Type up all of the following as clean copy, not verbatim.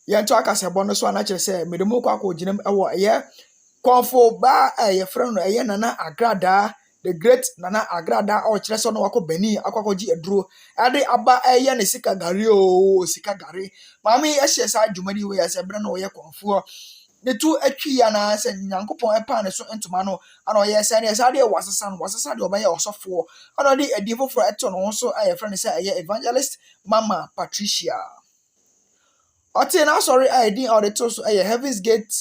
yen to akase bono so na kire se medemo kwa ko ginam ewo ye konfo ba ye friend no ye nana agrada the great nana agrada o kire so no wako bani akwakoji eduro ade aba ye ne sika gari o sika gari mami e hye sa adwumadi we ya se bre no ye konfo ne tu atwi ya na se nyankopon epa ne so entoma no ana ye se ne sa de wasesa de obaye osofo ana de edi foforo eto no so aye friend se aye evangelist Mama Patricia Ote na sorry I din all the to so Heaven's Gate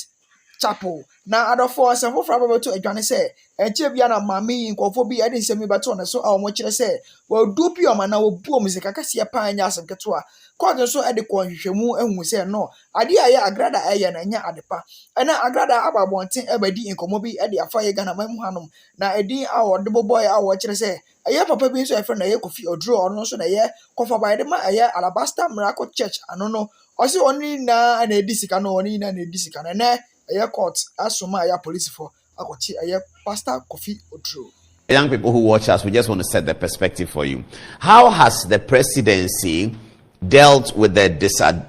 Chapel. Na adofo se fofra ba to adwane se enche bia na mami nkofo bi ade nsemi beto na so a omo kire se wa du pi o ma na wo bu omo se kakase pa anya asem keto a ko so ade ko hwehwemu ehun se no ade aye agrada aye na nya adepa ena agrada ababonten ebadi nkomo bi ade afa ye gana mamu hanom na edin a wo de boboy a wo kire se aye papa bi so efe na ye kofi odro ono so na ye kofa ba de ma aye Alabaster Miracle Church anono osi oni na na edisika no oni na edisika na na aye court asoma aye police for akochi aye Pastor Kofi Odro. Young people who watch us, we just want to set the perspective for you. How has the presidency dealt with the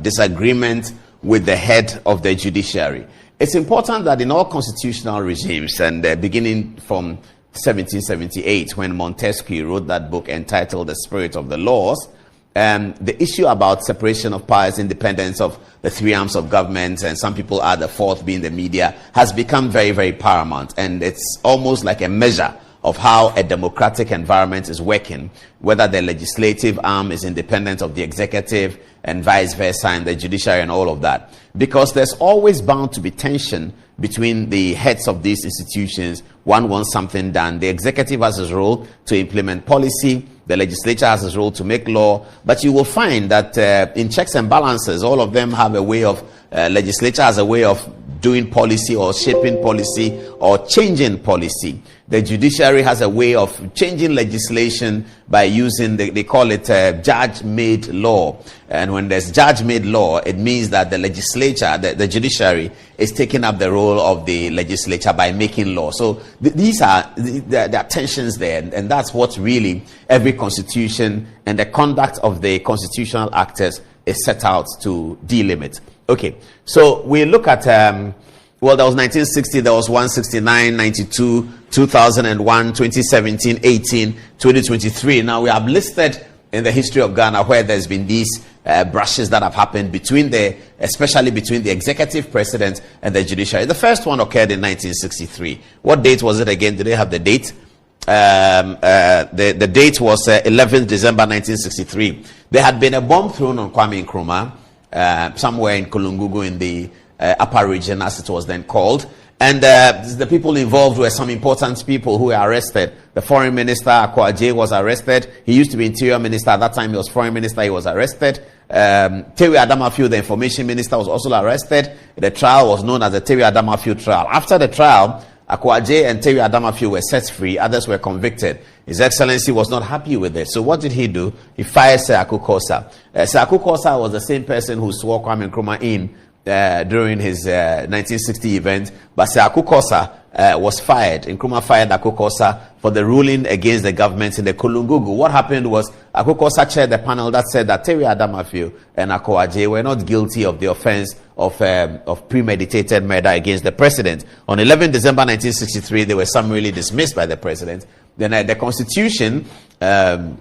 disagreement with the head of the judiciary? It's important that in all constitutional regimes, and beginning from 1778, when Montesquieu wrote that book entitled The Spirit of the Laws, the issue about separation of powers, independence of the three arms of government, and some people add the fourth being the media, has become very, very paramount. And it's almost like a measure of how a democratic environment is working, whether the legislative arm is independent of the executive and vice versa, and the judiciary and all of that. Because there's always bound to be tension between the heads of these institutions. One wants something done. The executive has its role to implement policy. The legislature has its role to make law. But you will find that in checks and balances, all of them have a way of, legislature has a way of doing policy or shaping policy or changing policy. The judiciary has a way of changing legislation by using, they call it judge-made law. And when there's judge-made law, it means that the legislature, the judiciary, is taking up the role of the legislature by making law. So these are, there are tensions there, and that's what really every constitution and the conduct of the constitutional actors is set out to delimit. Okay, so we look at, well, there was 1960, there was 169, 92, 2001, 2017, 18, 2023. Now we have listed in the history of Ghana where there's been these brushes that have happened between especially between the executive president and the judiciary. The first one occurred in 1963. What date was it again? Do they have the date? The date was 11th December 1963. There had been a bomb thrown on Kwame Nkrumah somewhere in Kolungugu in the upper region, as it was then called. And the people involved were some important people who were arrested. The foreign minister, Akwa was arrested. He used to be interior minister. At that time, he was foreign minister. He was arrested. Terry Adamafiu, the information minister, was also arrested. The trial was known as the Terry Adamafiu trial. After the trial, Akwa and Terry Adamafiu were set free. Others were convicted. His Excellency was not happy with it. So what did he do? He fired Sir Akukosa. Sir Akukosa was the same person who swore Kwame Nkrumah in during his 1960 event, but Sir Akukosa was fired. Nkrumah fired Akukosa for the ruling against the government in the Kolungugu. What happened was Akukosa chaired the panel that said that Terry Adamafiu and Akwa were not guilty of the offense of premeditated murder against the president. On 11 December 1963, they were summarily dismissed by the president. Then the constitution at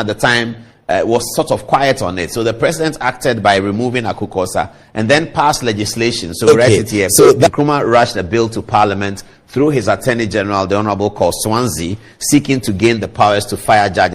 the time was sort of quiet on it. So the president acted by removing Akukosa and then passed legislation. So we write it here. So Nkrumah rushed a bill to parliament through his attorney general, the Honorable Col Swansea, seeking to gain the powers to fire judges.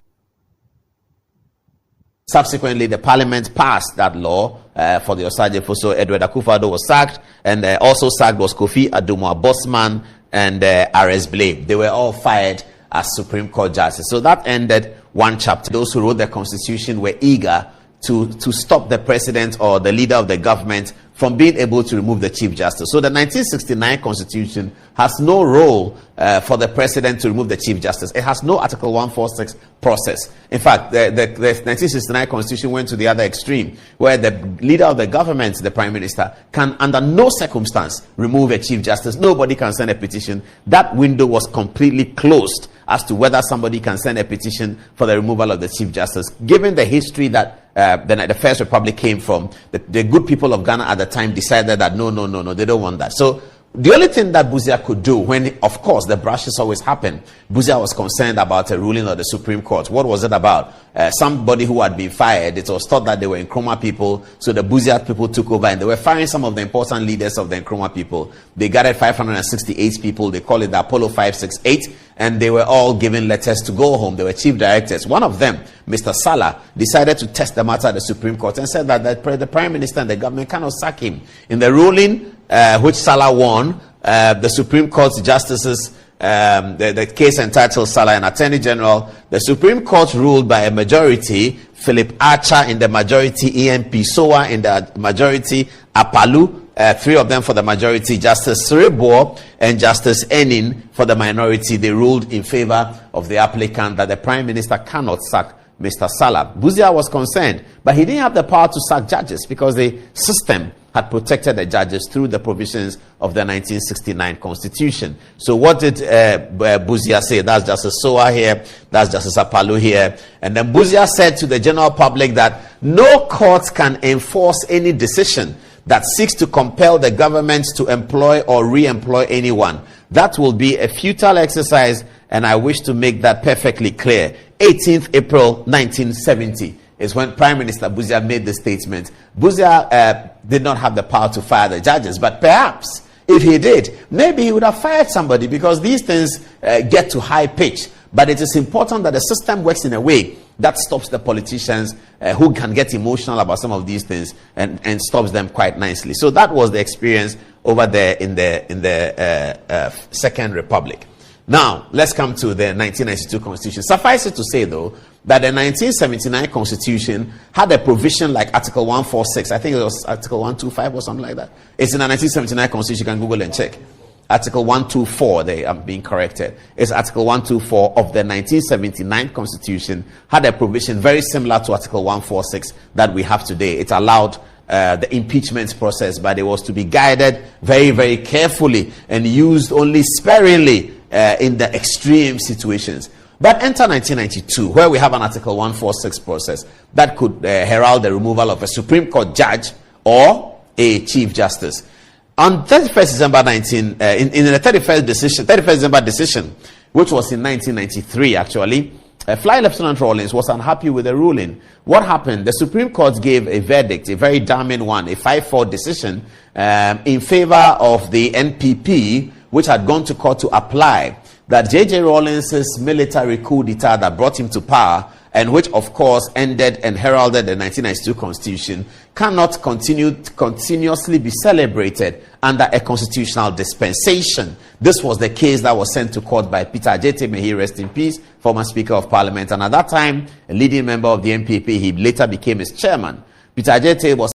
Subsequently, the parliament passed that law for the Osage. So Edward Akufo-Addo was sacked, and also sacked was Kofi Adumoah Bosman and R.S. Blame. They were all fired as Supreme Court justices. So that ended one chapter. Those who wrote the constitution were eager to stop the president or the leader of the government from being able to remove the chief justice. So the 1969 constitution has no role for the president to remove the chief justice. It has no Article 146 process. In fact, the 1969 constitution went to the other extreme, where the leader of the government, the prime minister, can under no circumstance remove a chief justice. Nobody can send a petition. That window was completely closed as to whether somebody can send a petition for the removal of the Chief Justice. Given the history that the First Republic came from, the good people of Ghana at the time decided that no, they don't want that. So the only thing that Busia could do, when, of course, the brushes always happen, Busia was concerned about a ruling of the Supreme Court. What was it about? Somebody who had been fired. It was thought that they were Nkrumah people, so the Busia people took over, and they were firing some of the important leaders of the Nkrumah people. They gathered 568 people. They call it the Apollo 568, and they were all given letters to go home. They were chief directors. One of them, Mr. Salah, decided to test the matter at the Supreme Court and said that the Prime Minister and the government cannot sack him. In the ruling, which Salah won, the Supreme Court's justices, the case entitled Salah and Attorney General, the Supreme Court ruled by a majority, Philip Archer in the majority, EMP Sowa in the majority, Apalu, three of them for the majority, Justice ssreak and Justice Enin for the minority. They ruled in favor of the applicant that the Prime Minister cannot sack Mr. Salah. Busia was concerned, but he didn't have the power to sack judges because the system had protected the judges through the provisions of the 1969 Constitution. So what did Busia say? That's Justice Sowa here, that's Justice Apalu here. And then Busia said to the general public that no court can enforce any decision that seeks to compel the government to employ or re-employ anyone. That will be a futile exercise, and I wish to make that perfectly clear. 18th April 1970 is when Prime Minister Busia made the statement. Busia did not have the power to fire the judges, but perhaps if he did, maybe he would have fired somebody, because these things get to high pitch. But it is important that the system works in a way that stops the politicians who can get emotional about some of these things and stops them quite nicely. So that was the experience over there in the Second Republic. Now, let's come to the 1992 Constitution. Suffice it to say, though, that the 1979 Constitution had a provision like Article 146. I think it was Article 125 or something like that. It's in the 1979 Constitution. You can Google and check. Article 124, they are being corrected. It's Article 124 of the 1979 Constitution had a provision very similar to Article 146 that we have today. It allowed the impeachment process, but it was to be guided very, very carefully and used only sparingly in the extreme situations. But enter 1992, where we have an Article 146 process that could herald the removal of a Supreme Court judge or a Chief Justice. On 31st December in the 31st December decision, which was in 1993 actually, Flight Lieutenant Rawlings was unhappy with the ruling. What happened? The Supreme Court gave a verdict, a very damning one, a 5-4 decision in favor of the NPP, which had gone to court to apply that J.J. Rawlings' military coup d'etat that brought him to power, and which of course ended and heralded the 1992 Constitution, cannot continuously be celebrated under a constitutional dispensation. This was the case that was sent to court by Peter Ajete, may he rest in peace, former Speaker of Parliament, and at that time a leading member of the NPP. He later became its chairman. Peter Ajete was